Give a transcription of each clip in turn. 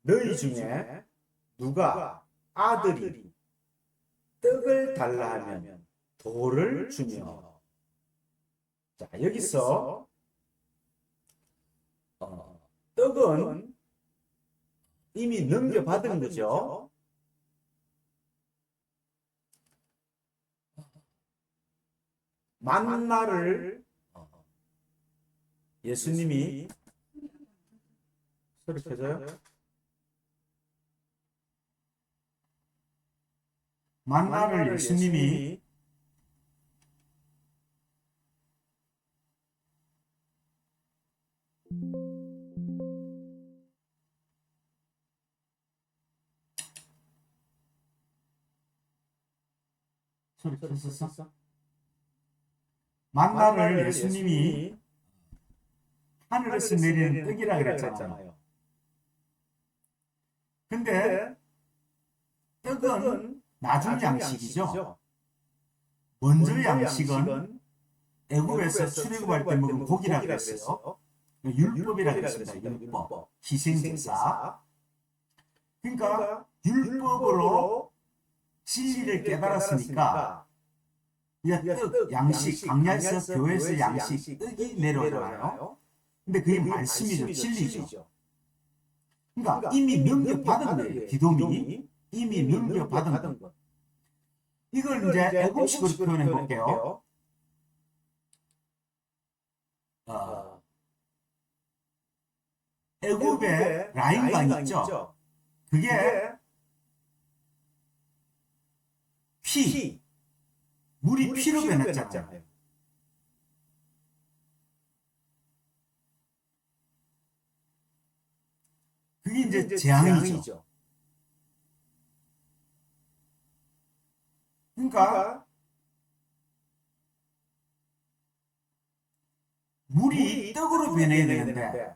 너희 중에 누가 아들이 떡을 달라 하면 돌을 주며. 자, 여기서 떡은 이미 넘겨받은 거죠. 만나를 예수님이 소리 켜져요? 만나를 예수님이 소리 켰었어? 만나를 예수님이 하늘에서 내리는 떡이라 그랬잖아요. 근데 떡은 나중 양식이죠. 먼저 양식은 애굽에서 출애굽할 때 먹은 고기라 그랬어요. 율법이라 그랬습니다. 율법, 희생제사. 그러니까 율법으로 진리를 깨달았으니까 떡, 양식, 광야에서 교회에서 양식, 떡이 내려오잖아요. 근데 그게 말씀이죠. 진리죠. 그러니까 이미 넘겨받은 거예요. 기돔이 이미 넘겨받은 것. 이걸 이제 애국식으로 표현해 볼게요. 애국의 라인강 있죠. 그게 물이 피로 변했잖아요. 그게 이제 재앙이죠. 그러니까 물이 떡으로 변해야 되는데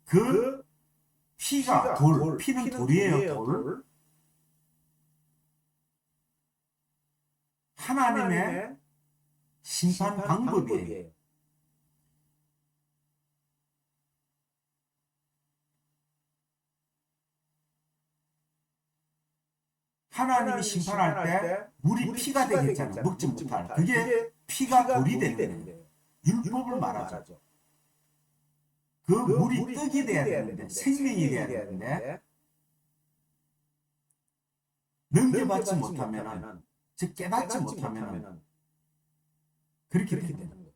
그 피가 피는 돌이에요. 돌. 하나님의 심판 방법이에요. 하나님이 심판할 때 물이 피가 되겠잖아요. 먹지 못할. 그게 피가 돌이 되는 거예요. 율법을 말하죠. 그 물이 떡이 돼야 되는데, 생명이 돼야 되는데, 넘겨받지 못하면, 즉 깨닫지 못하면 그렇게 되는 거예요.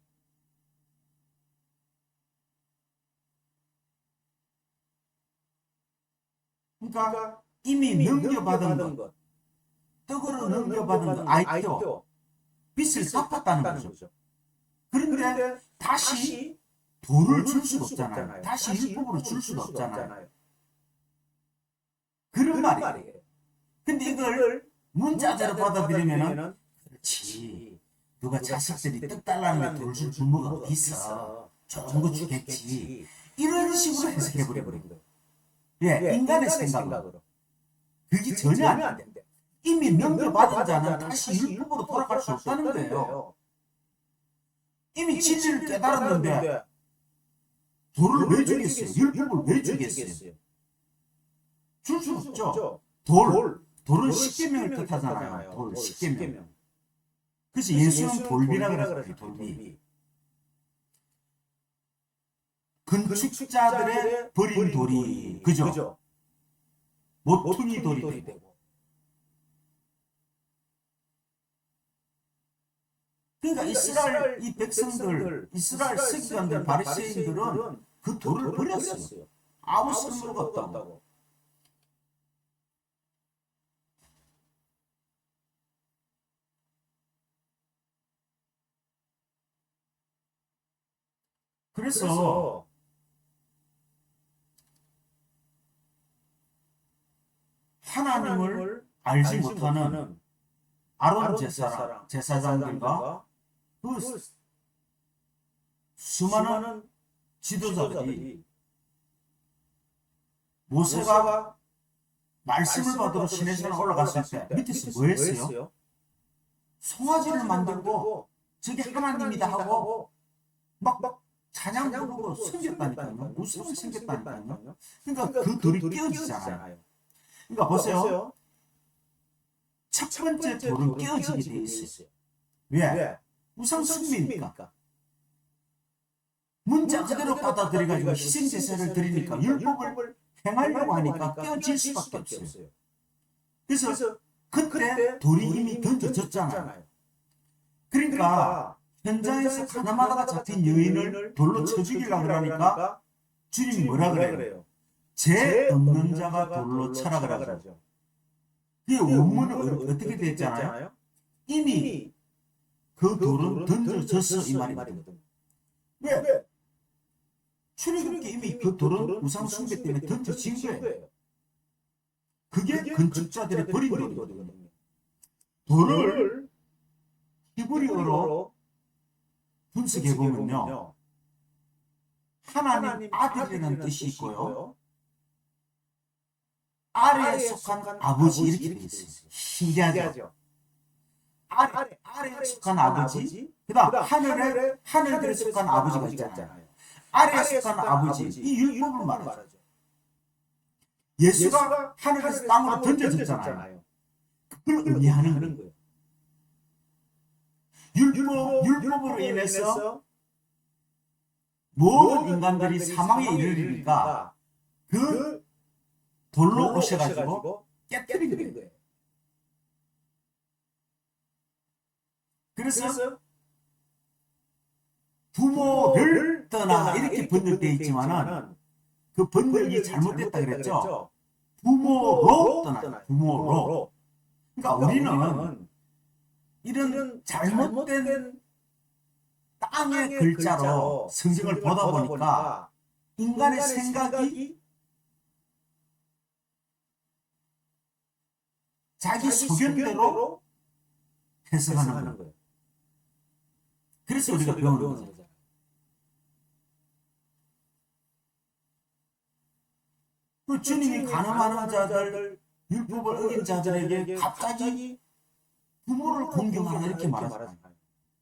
그러니까 이미 넘겨받은 것, 떡으로 넘겨받은 것, 아이도 빚을 갚았다는 거죠. 그런데 다시 돌을 줄 수가 없잖아요. 다시 율법으로 줄 수가 없잖아요. 그런 말이에요. 근데 이걸 문자대로 받아들이면은, 그렇지, 누가 자식들이 떡 달라는데 돌 줄 부모가 어디 있어, 좋은 거 주겠지, 이런 식으로 해석해버린 거예요. 예, 인간의 생각으로. 그게 전혀 안 된대. 이미 넘겨받은 자는 다시 율법으로 돌아갈 수 없다는 거예요. 이미 진리를 깨달았는데 돌을 왜 주겠어요? 율법을 왜 주겠어요? 줄 수 없죠. 돌은 십계명을 뜻하잖아요. 돌, 십계명. 그래서 예수는 돌비라 그랬어요. 돌비. 건축자들의 버린 돌이, 그죠? 모퉁이 돌이 되고. 그러니까 이스라엘 이 백성들, 이스라엘 서기관들, 바리새인들은 그 돌을 버렸어요. 아무 쓸모가 없다고. 그래서 하나님을 알지 못하는 아론 제사장들과 그 수많은 지도자들이 모세가 말씀을 받으러 시내산에 올라갔을 때 밑에서 뭐 했어요? 송아지를 만들고 저게 하나님이다 하고 막 찬양 부르고 섬겼다니까요. 우상을 섬겼다니까요. 그러니까 그 돌이 깨어지잖아요. 그러니까 보세요. 첫 번째 돌은 깨어지게 돼 있어요. 왜? 우상 숭배니까. 문자 그대로 받아들여가지고 희생제사를 드리니까 율법을 행하려고 하니까 깨어질 수밖에 없어요. 그래서 그때 돌이 이미 던져졌잖아요. 그러니까 현장에서 가나마다가 잡힌 여인을 돌로 쳐 죽이려고 그러니까 주님이 뭐라 그래요? 죄 없는 자가 돌로 쳐라 그러죠. 그 원문은 어떻게 되어 있잖아요? 이미 그 돌은 던져졌어 이 말이거든요. 왜? 출애굽기 이미 그 돌은 우상 숭배 때문에 던져진 거예요. 그게 건축자들이 버린 돌이거든요. 돌을 히브리어로 분석해 보면요, 하나님 아들이라는 뜻이 있고요, 아래에 속한 아버지 이렇게 되어 있어요. 신기하죠? 아래에 속한 아버지, 그다음 하늘에 속한 아버지가 있잖아요. 아래에 속한 아버지, 이 율법을 말하죠. 예수가 하늘에서 땅으로 던져졌잖아요. 그걸 의미하는 거예요. 율법으로 인해서 모든 인간들이 사망에 이르니까 그 돌로 오셔가지고 깨뜨린 거예요. 그래서 부모를 떠나 이렇게 번역되어 있지만은 그 번역이 잘못됐다 그랬죠. 부모로 떠나, 부모로. 그러니까 우리는 이런 잘못된 땅의 글자로 성경을 보다 보니까 인간의 생각이 자기 소견대로 해석하는 거예요. 그래서 우리가 배우는 거죠. 그 주님이 가늠하는 자들, 율법을 어긴 자들에게 갑자기 부모를 공경하라 이렇게 말하잖아요.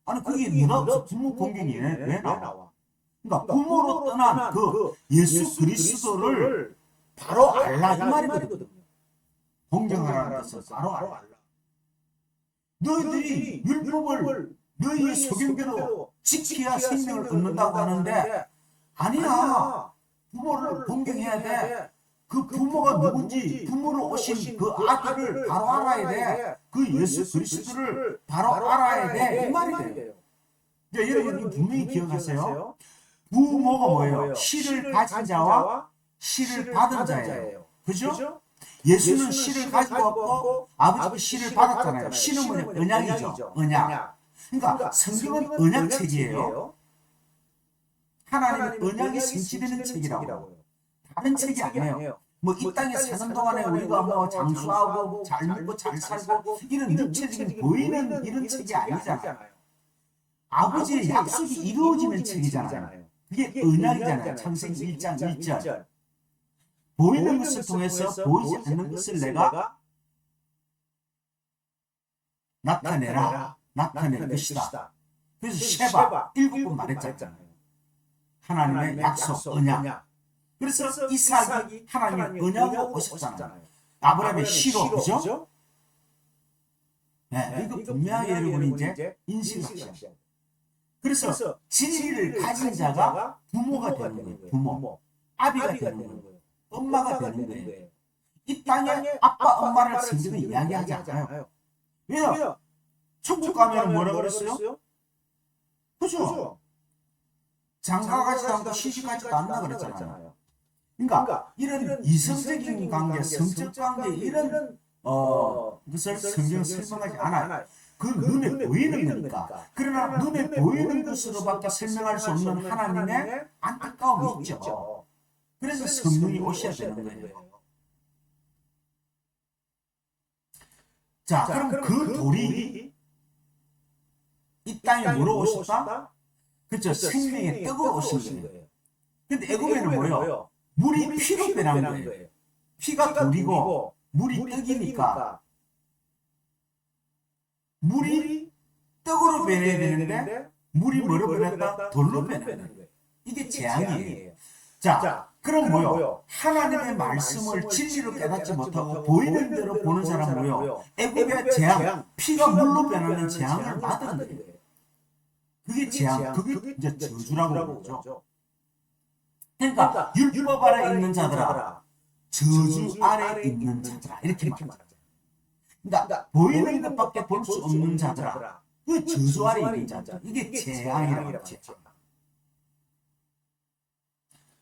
아니 그게 누가 없어. 부모 공경이 왜 나와? 그러니까 부모로 떠난 그 예수 그리스도를 바로 알라 이 말이거든요. 공경하라는 뜻은 바로 알라. 너희들이 율법을 너희의 소견대로 지켜야 생명을 얻는다고 하는데 아니야. 부모를 공경해야 돼. 그 부모가 누군지, 부모로 오신 그 아들을 바로 알아야 돼. 그 예수 그리스도를 바로 알아야 돼. 이 말이 돼요. 이제 여러분 분명히 기억하세요. 부모가 뭐예요? 씨를 가진 자와 씨를 받은 자예요. 그죠? 예수는 씨를 가지고 왔고 아버지가 씨를 받았잖아요. 씨는 뭐냐? 언약이죠. 언약. 그러니까 성경은 언약책이에요. 하나님의 언약이 성취되는 책이라고요. 다른 책이 아니에요. 뭐 이 땅에 사는 동안에 우리가 뭐 장수하고 잘 먹고 잘 살고 이런 육체적인 보이는 이런 책이 아니잖아요. 아버지의 약속이 이루어지는 책이잖아요. 그게 언약이잖아요. 창세기 1장 1절. 보이는 것을 통해서 보이지 않는 것을 내가 나타낼 것이다. 그래서 쉐바 7번 말했잖아요. 하나님의 약속, 언약. 그래서 이삭이 하나님의 언약으로 오셨잖아요. 아브라함의 씨로, 그죠? 네, 이거 분명히 여러분이 이제 인식하셔야 돼요. 그래서 진리를 가진 자가 부모가 되는 거예요. 부모. 아비가 되는 거예요. 엄마가 되는 거예요. 이 땅에 아빠, 엄마를 성경은 이야기하지 않아요. 왜요? 천국 가면 뭐라 그랬어요? 그죠? 장가 가지도 않고 시집 가지도 않나 그랬잖아요. 그러니까 이런 이성적인 관계, 성적 관계 이런 것을 성경은 설명하지 않아요. 그 눈에 보이는 거니까. 그러나 눈에 보이는 것으로밖에 설명할 수 없는 하나님의 안타까움이 있죠. 그래서 성령이 오셔야 되는 거예요. 자, 그럼 그 돌이 이 땅에 뭐로 오셨다? 그렇죠. 생명의 떡으로 오신 거예요. 근데 애굽에는 뭐예요? 물이 피로 변한 거예요. 피가 돌이고 물이 떡이니까 물이 떡으로 변해야 되는데 물이 뭐로 변했다? 돌로 변하는 거예요. 이게 재앙이에요. 자, 그럼 뭐요? 하나님의 말씀을 진리로 깨닫지 못하고 보이는 대로 보는 사람 뭐요? 애굽의 재앙, 피가 물로 변하는 재앙을 받은 거예요. 그게 재앙, 그게 이제 저주라고 그러죠. 그러니까 율법 아래 있는 자들아, 저주 아래 있는 자들아 이렇게 말합니다. 그러니까 보이는 것밖에 볼 수 없는 자들아, 그 저주 아래 있는 자들, 이게 재앙이라고 하죠.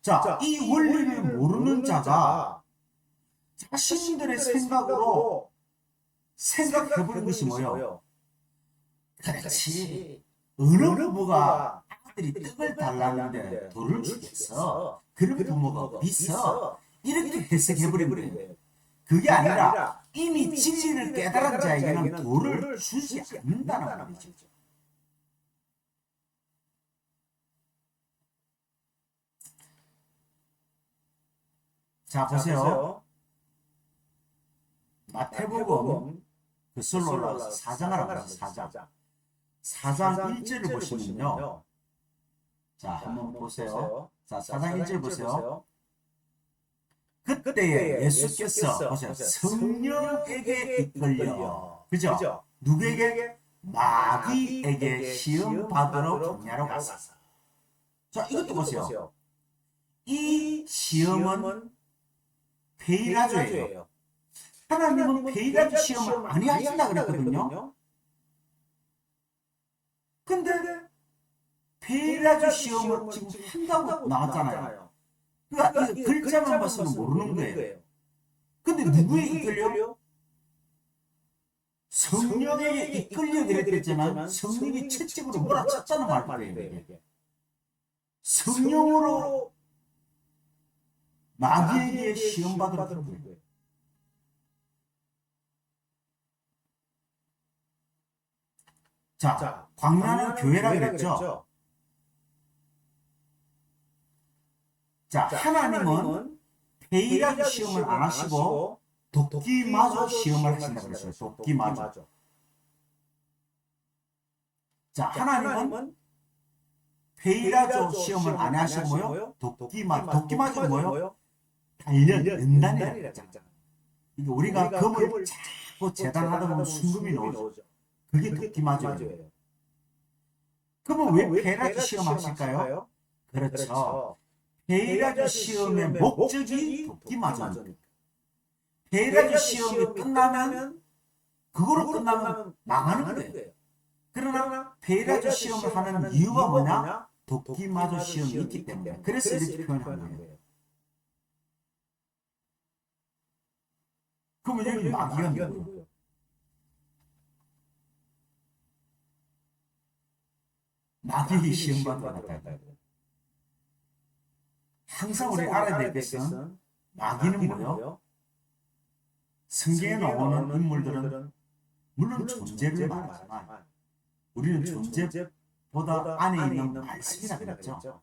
자, 이 원리를 모르는 자가 자신들의 생각으로 생각해보는 것이 뭐예요? 그렇지. 어느 부모가 아들이 떡을 달라는데 돌을 주겠어. 그런 부모가 어딨어? 이렇게 해석해버리는 거예요. 그게 아니라 이미 진리를 깨달은 자에게는 돌을 주지 않는다는 말이죠. 자, 보세요. 마태복음 그 설로 올라가서 4장을 한번 보세요. 4장 1절을 보시면요. 자, 한번 보세요. 자, 4장 1절 보세요. 그때에 예수께서 보세요. 성령에게 이끌려. 그죠? 누구에게? 마귀에게 시험 받으러 광야로 갔어. 자, 이것도 보세요. 이 시험은 베일라조예요. 하나님은 베일라조 시험을 많이 하신다 그랬거든요. 근데 베일라조 시험을 지금 한다고 나왔잖아요. 그러니까 이 글자만 봐서는 모르는 거예요. 근데 누구에 이끌려? 성령에게 이끌려 그랬지만 성령이 채찍으로 몰아쳤다는 말이에요. 성령으로 마귀에게 시험 받으러 간 거예요. 자, 광야는 교회라 그랬죠. 자, 하나님은 베일라조 시험을 안 하시고 도끼마저 시험을 하신다 그랬어요. 도끼마저. 자, 하나님은 베일라조 시험을 안 하시고 뭐요? 도끼마저 뭐요? 단련, 연단이라고 했잖아요. 이게 우리가 금을 자꾸 재단하다 보면 순금이 나오죠. 그게 도끼마저예요. 그러면 왜 베일라조 시험 하실까요? 그렇죠. 베일라조 시험의 목적이 도끼마저입니다. 베일라조 시험이 끝나면 그거로 끝나면 망하는 거예요. 그러나 베일라조 시험을 하는 이유가 뭐냐? 도끼마저 시험이 있기 때문에. 그래서 이렇게 표현하는 거예요. 그러면 여기 마귀가 누구예요? 마귀의 시험받는 거다. 항상 우리 알아야 될 것은 마귀는 뭐요? 성경에 나오는 인물들은 물론 존재를 말하지만 우리는 존재보다 안에 있는 말씀이라 그랬죠.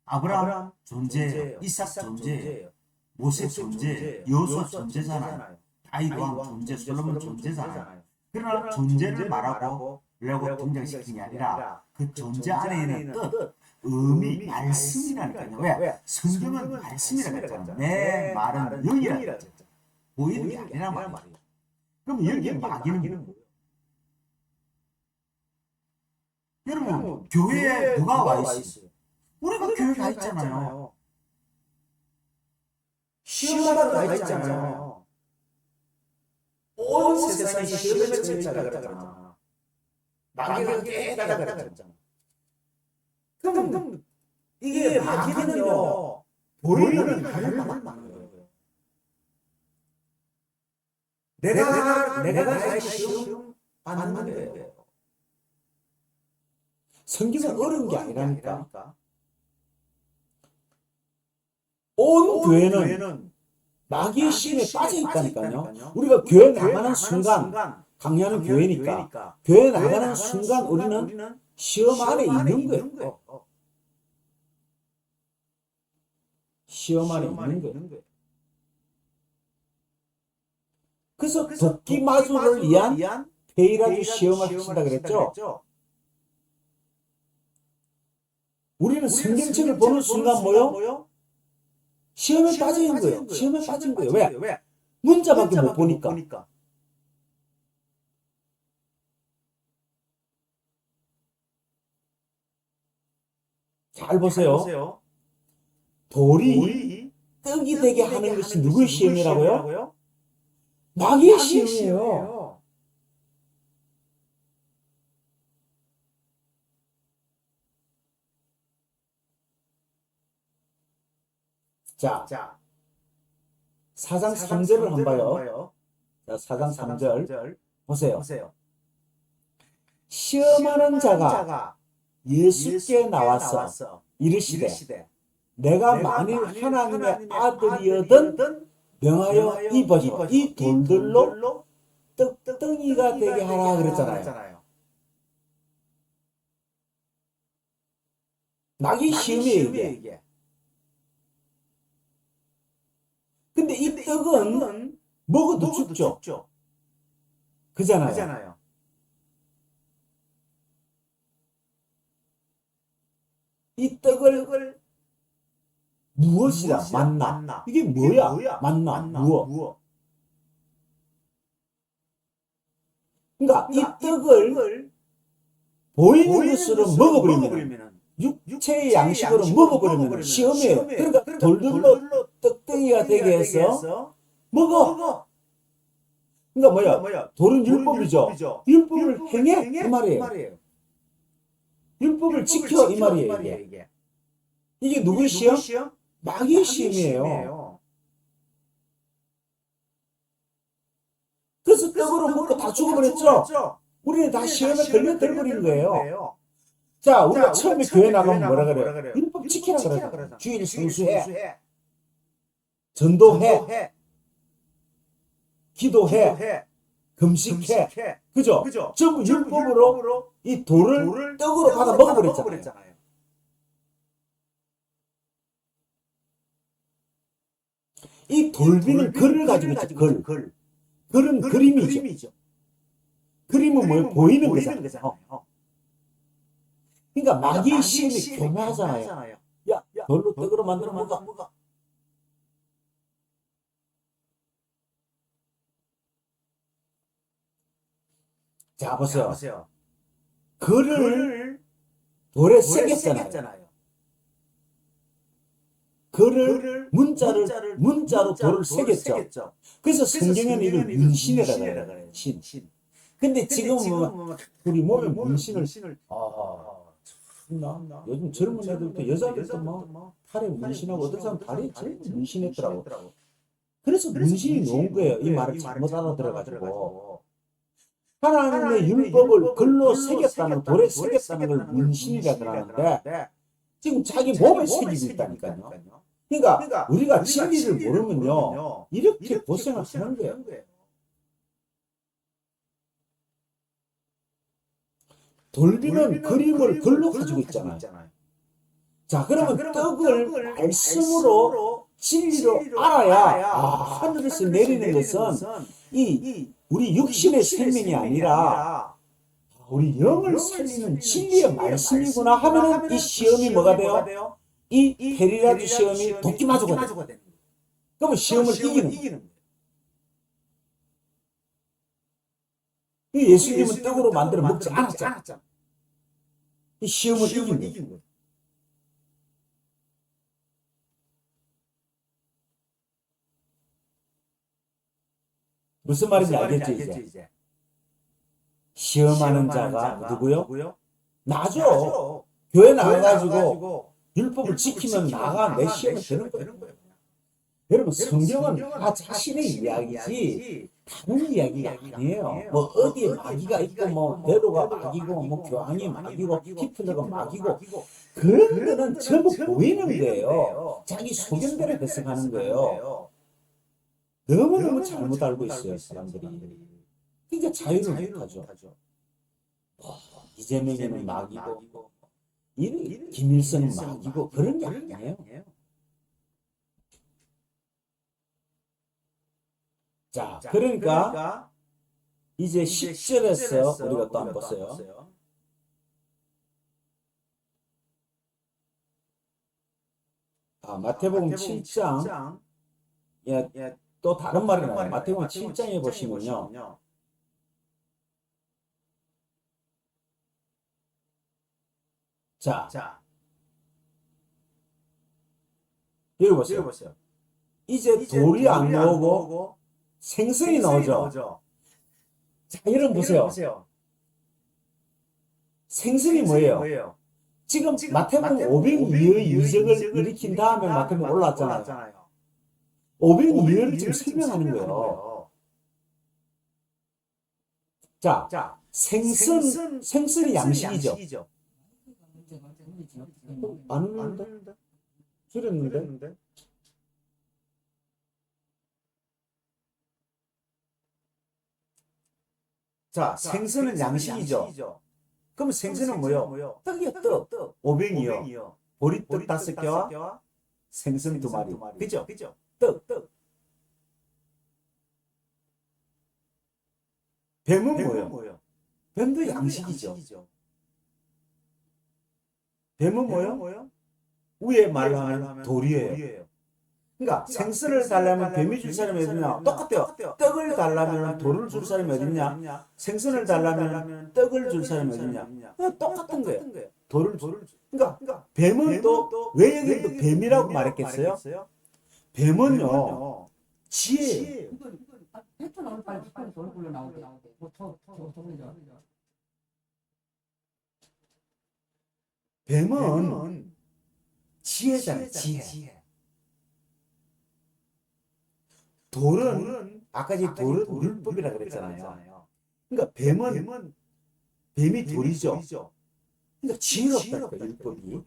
아브라함 존재예요. 이삭 존재예요. 모세 존재예요. 여호수아 존재잖아요. 다윗 왕 존재, 솔로몬 존재잖아요. 그러나 존재를 말하고 라고 등장시킨 게 아니라 그 존재 안에 있는 뜻, 의미, 말씀이라니까요. 왜? 성경은 말씀이라고 했잖아요. 내 말은 영이라고 했잖아요. 보이는 게 아니란 말이에요. 그럼 여기에 마귀는 뭐예요? 여러분, 교회에 누가 와 있어요? 우리가 교회에 가 있잖아요. 시험하러 가 있잖아요. 온 세상이 시험의 철자가 그랬잖아. 마귀가 깨달아 그랬잖아. 그럼 이게 마귀는요, 보이는 말을 막는 거예요. 내가 나의 시험 받는 거예요. 성경은 어려운 게 아니라니까. 온 교회는 마귀의 시험에 빠져 있다니까요. 우리가 교회 나가는 순간, 강의하는 교회니까, 교회 나가는 순간 우리는 시험 안에 있는 거예요. 시험 안에 있는 거예요. 그래서 도끼마저를 위한 베일라조 시험을 하신다 그랬죠. 우리는 성경책을 보는 순간 뭐요? 시험에 빠져 있는 거예요. 시험에 빠진 거예요. 왜? 문자밖에 못 보니까. 잘 보세요. 돌이 떡이 되게 하는 것이 누구의 시험이라고요? 마귀의 시험이에요. 자, 4장 3절을 한번 봐요. 자, 4장 3절 보세요. 시험하는 자가 예수께 나와서 이르시되 내가 만일 하나님의 아들이어든 명하여 입어서 이 돌들로 떡덩이가 되게 하라 그랬잖아요. 마귀 시험이에요 이게. 근데 이 떡은 먹어도 죽죠. 그잖아요. 이 떡을 무엇이라? 만나. 이게 뭐야? 만나. 무엇? 그러니까 이 떡을 보이는 것으로 먹어버리면 육체의 양식으로 먹어버리면 시험이에요. 그러니까 돌들로 떡덩이가 되게 해서 먹어. 그러니까 뭐야? 돌은 율법이죠. 율법을 행해 이 말이에요. 율법을 지켜 이 말이에요. 이게 누구의 시험? 마귀의 시험이에요. 그래서 떡으로 먹고 다 죽어버렸죠. 우리는 다 시험에 걸려들어버린 거예요. 자, 우리가 처음에 교회 나가면 뭐라 그래요? 율법 지키라 그러잖아요. 주일 성수해, 전도해, 기도해, 금식해. 그죠? 전부 율법으로 이 돌을 떡으로 받아 먹어버렸잖아요. 이 돌비는 글을 가지고 있죠. 글은 그림이죠. 그림은 뭐예요? 보이는 거잖아요. 그러니까 마귀의 시험이 교묘하잖아요. 야, 돌로 떡으로 만들어 먹어. 자, 보세요. 글을 돌에 새겼잖아요. 글을 문자로 돌을 새겼죠. 그래서 성경에는 이걸 문신이라고 해요. 신. 근데 지금은 우리 몸에 문신을 참나 요즘 젊은 애들도 여자들도 뭐 팔에 문신하고 어떤 사람 다리에 문신했더라고. 그래서 문신이 놓은 거예요. 이 말을 잘못 알아들어가지고. 하나님의 율법을 글로 새겼다는, 돌에 새겼다는 걸 문신이라고 하는데 지금 자기 몸에 새기고 있다니까요. 그러니까 우리가 진리를 모르면요 이렇게 고생을 하는 거예요. 돌비는 그림을 글로 가지고 있잖아요. 자, 그러면 떡을 말씀으로 진리로 알아야 하늘에서 내리는 것은 우리 육신의 생명이 아니라 우리 영을 살리는 진리의 말씀이구나 하면은 이 시험이 뭐가 돼요? 이 페리라도 시험이 도끼마저가 돼요. 그러면 시험을 이기는 거예요. 예수님은 떡으로 만들어 먹지 않았잖아. 이 시험을 이긴 거예요. 무슨 말인지 알겠죠, 이제? 시험하는 자가 누구요? 나죠. 교회 나가가지고 율법을 지키면 나가 내 시험이 되는 거예요. 여러분, 성경은 다 자신의 이야기지 다른 이야기가 아니에요. 뭐 어디에 마귀가 있고 뭐 네로가 마귀고 뭐 교황이 마귀고 히틀러가 마귀고 그런 거는 전부 보이는 거예요. 자기 소견대로 해석하는 거예요. 너무너무 잘못 알고 있어요, 사람들이. 그러니까 자유를 못하죠. 이재명이는 마귀고 김일성은 마귀고 그런 게 아니에요. 자, 그러니까 이제 10절에서 우리가 또 한번 보세요. 마태복음 7장, 예, 또 다른 말이 나와요. 마태복음 7장에 보시면요. 자, 여기 보세요. 이제 돌이 안 나오고 생선이 나오죠. 자, 여러분 보세요. 생선이 뭐예요? 지금 마태복음 502의 이적을 일으킨 다음에 마태복음 올라왔잖아요. 502를 지금 설명하는 거예요. 자, 생선이 양식이죠. 안 오는데? 줄였는데? 자, 생선은 양식이죠. 그럼 생선은 뭐요? 떡이요, 떡. 500이요. 보리떡 5개와 생선 2마리. 그죠? 떡. 뱀은 뭐요? 뱀도 양식이죠. 뱀은 뭐요? 위에 말로 하면 돌이에요. 그러니까 생선을 달라면 뱀이 줄 사람이 어디냐? 똑같아요. 떡을 달라면 돌을 줄 사람이 어디냐? 생선을 달라면 떡을 줄 사람이 어디냐? 똑같은 거예요. 돌을 줄. 그러니까 뱀은 또 왜 여기 또 뱀이라고 말했겠어요? 뱀은요 지혜예요. 뱀은 지혜잖아요. 지혜. 돌은 아까 돌은 율법이라 그랬잖아요. 그러니까 뱀이 돌이죠. 그러니까 지혜롭다 율법이.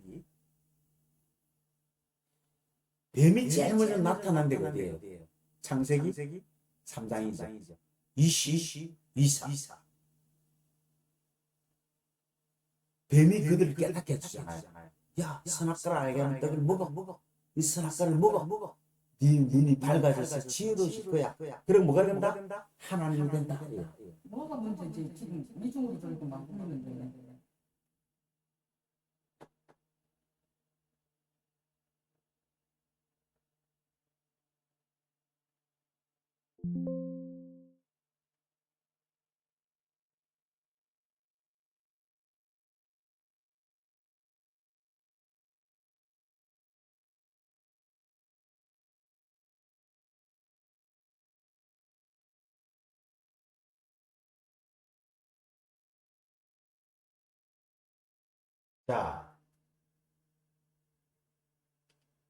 뱀이 제일 먼저 나타난 데가 어디예요? 창세기 3장이죠. 이사. 뱀이 그들을 깨닫게 해주잖아요. 야, 선악과를 알게 하면 떡을 먹어. 이 선악과를 먹어. 네 눈이 밝아져서 지혜로우실 거야. 그럼 뭐가 된다? 하나님이 된다. 뭐가 문제지? 지금 이중으로 저렇게 막 꾸미는데. 자,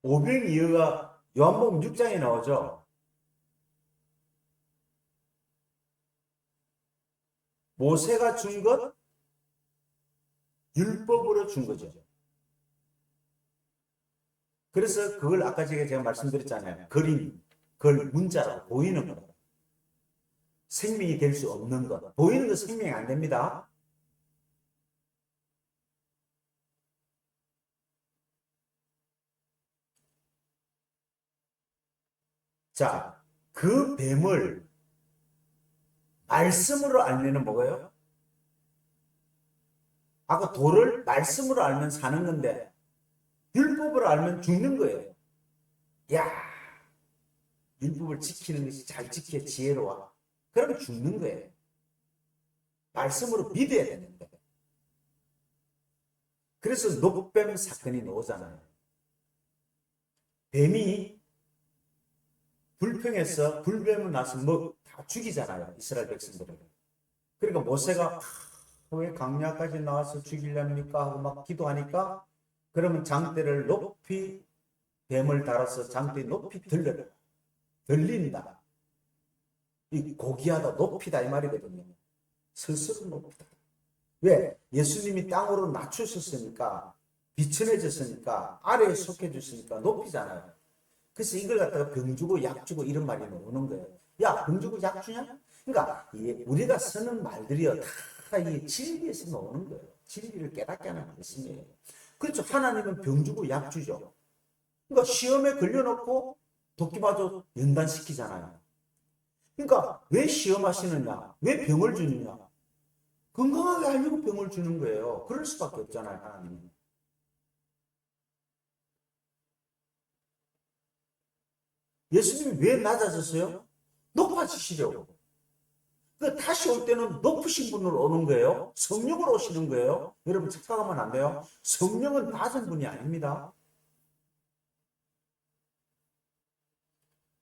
502호가 요한복음 6장에 나오죠. 모세가 준 것, 율법으로 준 거죠. 그래서 그걸 아까 제가 말씀드렸잖아요. 문자라고 보이는 것. 생명이 될 수 없는 것. 보이는 것 생명이 안 됩니다. 자, 그 뱀을 말씀으로 알면은 뭐예요? 아까 돌을 말씀으로 알면 사는 건데 율법으로 알면 죽는 거예요. 야, 율법을 지키는 것이 잘 지켜 지혜로워. 그러면 죽는 거예요. 말씀으로 믿어야 되는 거예요. 그래서 녹뱀 사건이 나오잖아요. 뱀이 불평해서 불뱀을 나서 다 죽이잖아요. 이스라엘 백성들을. 그러니까 모세가 왜 강야까지 나와서 죽이렵니까 하고 막 기도하니까 그러면 장대를 높이 뱀을 달아서 장대 높이 들린다. 이 고귀하다 높이다 이 말이거든요. 스스로 높이다. 왜? 예수님이 땅으로 낮추셨으니까 비천해졌으니까 아래에 속해 주시니까 높이잖아요. 그래서 이걸 갖다가 병 주고 약 주고 이런 말이 나오는 거예요. 야, 병 주고 약 주냐? 그러니까 우리가 쓰는 말들이요 다 이 진리에서 나오는 거예요. 진리를 깨닫게 하는 말씀이에요. 그렇죠. 하나님은 병 주고 약 주죠. 그러니까 시험에 걸려놓고 도끼마저 연단시키잖아요. 그러니까 왜 시험하시느냐? 왜 병을 주느냐? 건강하게 하려고 병을 주는 거예요. 그럴 수밖에 없잖아요, 하나님은. 예수님이 왜 낮아졌어요? 높아지시려고. 그 다시 올 때는 높으신 분으로 오는 거예요. 성령으로 오시는 거예요. 여러분 착각하면 안 돼요. 성령은 낮은 분이 아닙니다.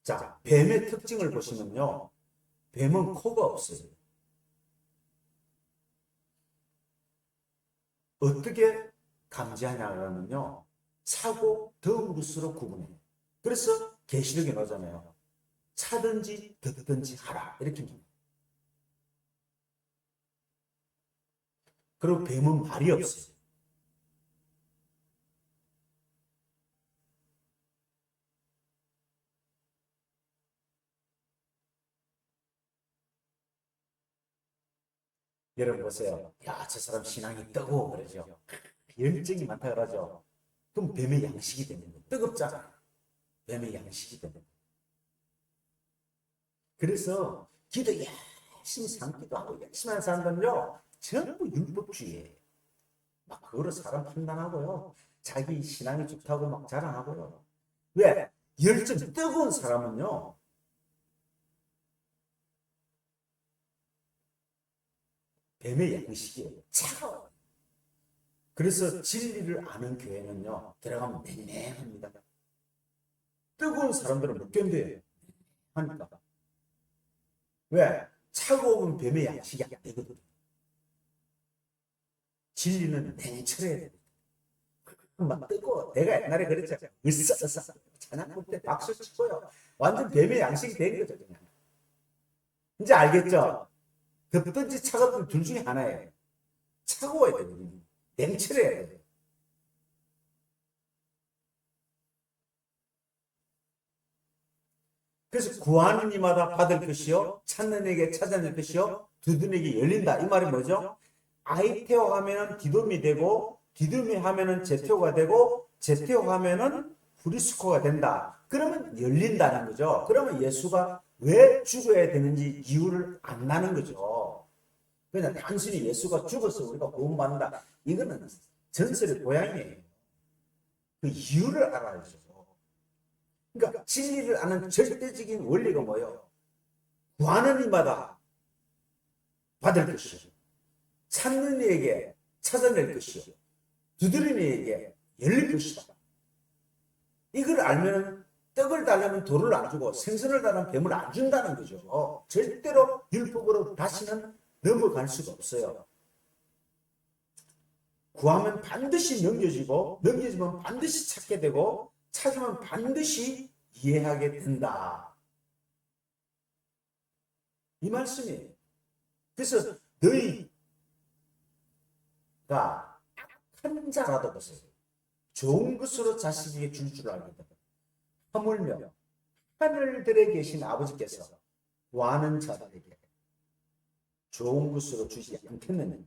자, 뱀의 특징을 보시면요. 뱀은 코가 없어요. 어떻게 감지하냐면요. 차고 더운 것으로 구분해요. 그래서 계시록에 나오잖아요. 차든지 덥든지 하라. 이렇게 합니다. 그리고 뱀은 발이 없어요. 여러분 보세요. 야, 저 사람 신앙이 뜨고 그러죠. 열정이 많다 그러죠. 그럼 뱀의 양식이 되는 거예요. 뜨겁잖아요. 뱀의 양식이 되는 거예요. 그래서 기도 열심히 삼기도 하고 열심히 하는 사람들은요. 전부 율법주의예요. 막 그거로 사람 판단하고요. 자기 신앙이 좋다고 막 자랑하고요. 왜? 열정 뜨거운 사람은요. 뱀의 양식이에요. 차가워요. 그래서 진리를 아는 교회는요. 들어가면 냉랭합니다. 뜨거운 사람들은 못 견뎌요. 하니까. 왜? 차가우면 뱀의 양식이 안 되거든요. 진리는 냉철해야 돼요. 막 뜨거워. 내가 옛날에 그랬잖아요. 으쌰으쌰. 찬양 볼 때 박수 치고요. 완전 뱀의 양식이 된 거죠. 그냥. 이제 알겠죠? 덥든지 차갑든 둘 중에 하나예요. 차가워야 돼요. 냉철해야 돼요. 그래서 구하는 이마다 받을 것이요, 찾는 이에게 찾아낼 것이요, 두드리는 이에게 열린다. 이 말이 뭐죠? 아이테오 하면은 디도미 되고, 디도미 하면은 제테오가 되고, 제테오 하면은 후리스코가 된다. 그러면 열린다는 거죠. 그러면 예수가 왜 죽어야 되는지 이유를 안 나는 거죠. 그냥 단순히 예수가 죽어서 우리가 구원받는다. 이거는 전설의 고향이에요. 그 이유를 알아야죠. 그러니까 진리를 아는 절대적인 원리가 뭐예요? 구하는 이마다 받을 것이요, 찾는 이에게 찾아낼 것이요, 두드리는 이에게 열릴 것이다. 이걸 알면 떡을 달라면 돌을 안 주고 생선을 달라면 뱀을 안 준다는 거죠. 절대로 율법으로 다시는 넘어갈 수가 없어요. 구하면 반드시 넘겨지고, 넘겨지면 반드시 찾게 되고, 찾으면 반드시 이해하게 된다. 이 말씀이에요. 그래서 너희가 악한 자라도 보세요. 좋은 것으로 자식에게 줄 줄 알게 되다. 하물며 하늘들에 계신 아버지께서 구하는 자들에게 좋은 것으로 주지 않겠느냐.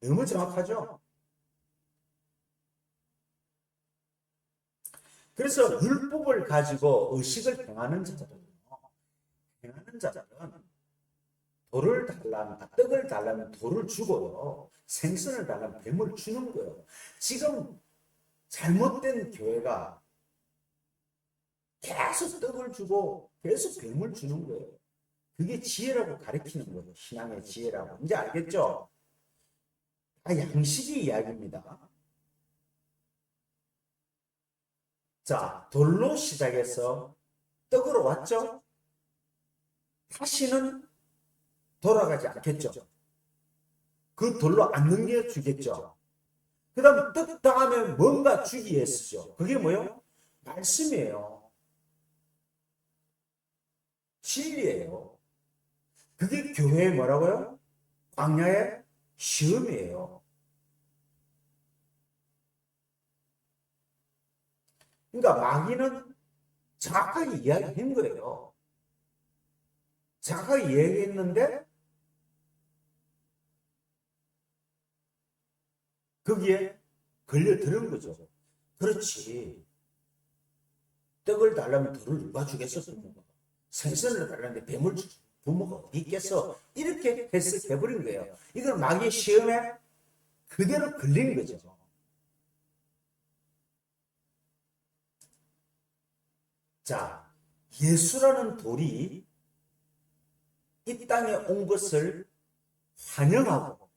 너무 정확하죠? 그래서 율법을 가지고 의식을 행하는 자들은 돌을 달라면, 떡을 달라면 돌을 주고요, 생선을 달라면 뱀을 주는 거예요. 지금 잘못된 교회가 계속 떡을 주고 계속 뱀을 주는 거예요. 그게 지혜라고 가르치는 거예요. 신앙의 지혜라고. 이제 알겠죠? 양식의 이야기입니다. 자, 돌로 시작해서 떡으로 왔죠? 다시는 돌아가지 않겠죠? 그 돌로 안 넘겨주겠죠? 그 다음에 떡 다음에 뭔가 주기 위해서죠. 그게 뭐예요? 말씀이에요. 진리예요. 그게 교회의 뭐라고요? 광야의 시험이에요. 그러니까 마귀는 정확하게 이야기한 거예요. 정확하게 이야기했는데 거기에 걸려들은 거죠. 그렇지. 떡을 달라면 돌을 누가 주겠어? 부모가. 생선을 달라는데 뱀을 부모가 어디 있겠어? 이렇게 해버린 거예요. 이건 마귀의 시험에 그대로 걸린 거죠. 자, 예수라는 돌이 이 땅에 온 것을 환영하고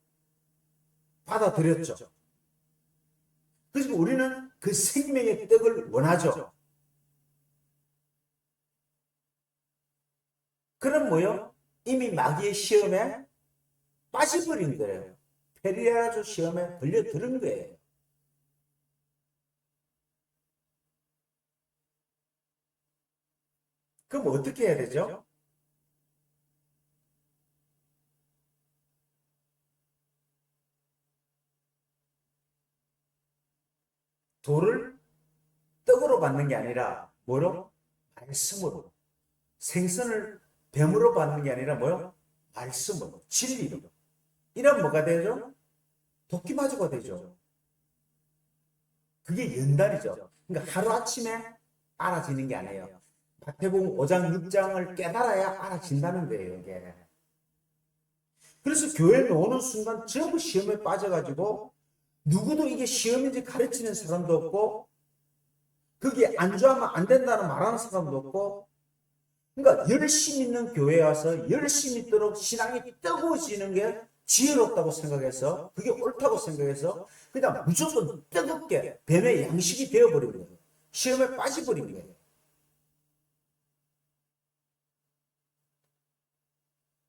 받아들였죠. 그래서 우리는 그 생명의 떡을 원하죠. 그럼 뭐요? 이미 마귀의 시험에 빠져버린 거예요. 페리아조 시험에 걸려들은 거예요. 그럼 어떻게 해야 되죠? 돌을 떡으로 받는 게 아니라 뭐로? 말씀으로. 생선을 뱀으로 받는 게 아니라 뭐요? 말씀으로, 진리로. 이러면 뭐가 되죠? 도끼마주가 되죠. 그게 연단이죠. 그러니까 하루아침에 알아지는 게 아니에요. 마태복음 5장 6장을 깨달아야 알아진다는 거예요, 이게. 그래서 교회 나오는 순간 전부 시험에 빠져가지고 누구도 이게 시험인지 가르치는 사람도 없고 거기에 안주하면 안 된다는 말하는 사람도 없고, 그러니까 열심히 있는 교회에 와서 열심히 있도록 신앙이 뜨거워지는 게 지혜롭다고 생각해서, 그게 옳다고 생각해서 그냥 무조건 뜨겁게 뱀의 양식이 되어버린 거예요. 시험에 빠져버린 거예요.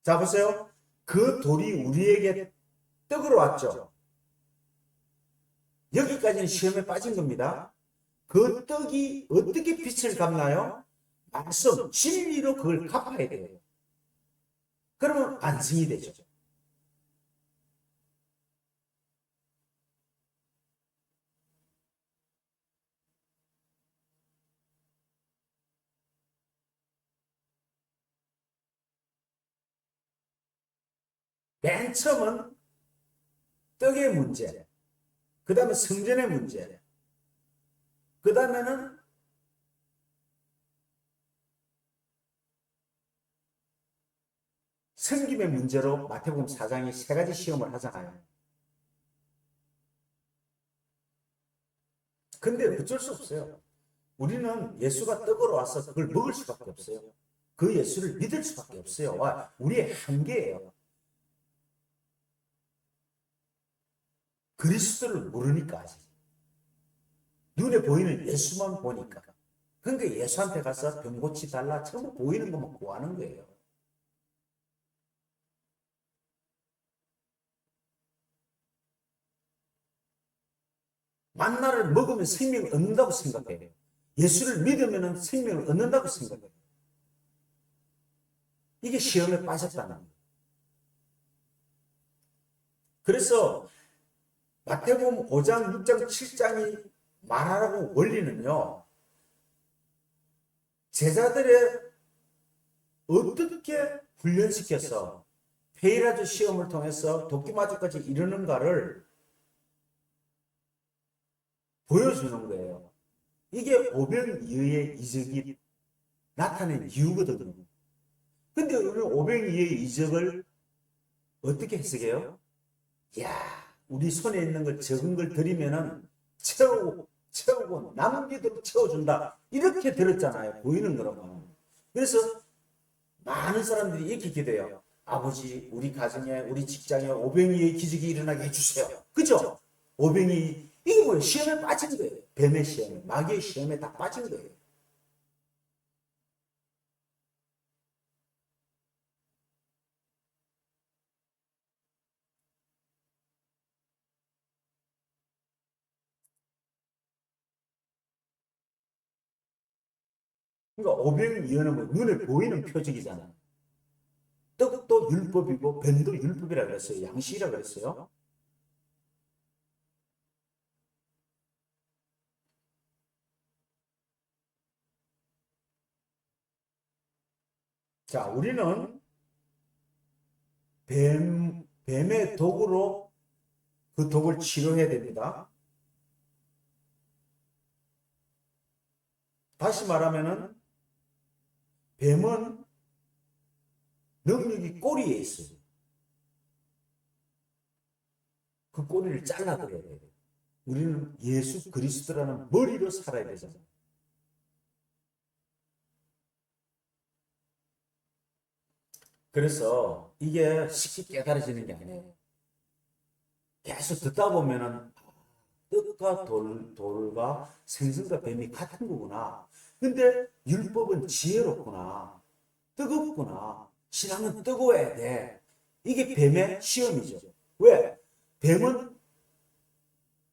자, 보세요. 그 돌이 우리에게 떡으로 왔죠. 여기까지는 시험에 빠진 겁니다. 그 떡이 어떻게 빛을 갚나요? 말씀, 진리로 그걸 갚아야 돼요. 그러면 완성이 되죠. 맨 처음은 떡의 문제, 그 다음에 성전의 문제, 그 다음에는 섬김의 문제로 마태복음 4장이 세 가지 시험을 하잖아요. 근데 어쩔 수 없어요. 우리는 예수가 떡으로 와서 그걸 먹을 수밖에 없어요. 그 예수를 믿을 수밖에 없어요. 와, 우리의 한계예요. 그리스도를 모르니까 아직. 눈에 보이는 예수만 보니까. 그러니까 예수한테 가서 병 고치달라 전부 보이는 것만 구하는 거예요. 만나를 먹으면 생명을 얻는다고 생각해요. 예수를 믿으면 생명을 얻는다고 생각해요. 이게 시험에 빠졌다는 거예요. 그래서 마태복음 5장, 6장, 7장이 말하라고 원리는요, 제자들의 어떻게 훈련시켜서 페이라조 시험을 통해서 도끼마주까지 이르는가를 보여주는 거예요. 이게 오병이어의 이적이 나타낸 이유거든요. 근데 우리는 오병이어의 이적을 어떻게 해석해요? 야, 우리 손에 있는 걸 적은 걸 드리면은 채우고 남기도록 채워준다. 이렇게 들었잖아요. 보이는 거로만. 그래서 많은 사람들이 이렇게 기도해요. 아버지, 우리 가정에, 우리 직장에 오병이어의 기적이 일어나게 해주세요. 그죠? 오병이, 이게 뭐예요? 시험에 빠진 거예요. 뱀의 시험에, 마귀의 시험에 다 빠진 거예요. 그러니까 오병이어는 뭐 눈에 보이는 표적이잖아요. 떡도 율법이고 뱀도 율법이라 그랬어요. 양식이라 그랬어요. 자, 우리는 뱀의 독으로 그 독을 치료해야 됩니다. 다시 말하면은 뱀은 능력이 꼬리에 있어요. 그 꼬리를 잘라버려야 돼요. 우리는 예수 그리스도라는 머리로 살아야 되잖아요. 그래서 이게 쉽게 깨달아지는 게 아니에요. 계속 듣다 보면은 뜻과 돌과 생선과 뱀이 같은 거구나. 근데 율법은 지혜롭구나. 뜨겁구나. 신앙은 뜨거워야 돼. 이게 뱀의 시험이죠. 왜? 뱀은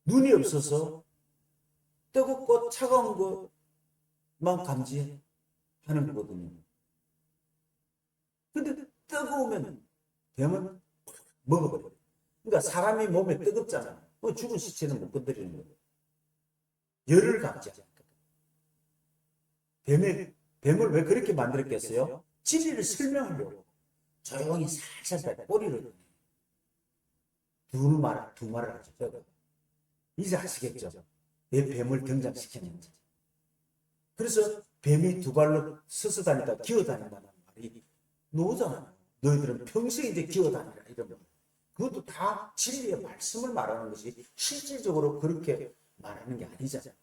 눈이 없어서 뜨겁고 차가운 것만 감지하는 거거든요. 근데 뜨거우면 뱀은 먹어버려요. 그러니까 사람이 몸에 뜨겁잖아요. 죽은 시체는 못 건드리는 거예요. 열을 감지하지 않거든. 뱀을 왜 그렇게 만들었겠어요? 진리를 설명하려고. 조용히 살살 꼬리를 두 말을 하죠. 이제 아시겠죠? 왜 뱀을 등장시켰는지. 그래서 뱀이 두 발로 서서 다니다 기어다닌다는 말이 노잖아요. 너희들은 평생 이제 기어다니라 이런 말. 그것도 다 진리의 말씀을 말하는 것이 실질적으로 그렇게 말하는 게 아니잖아요.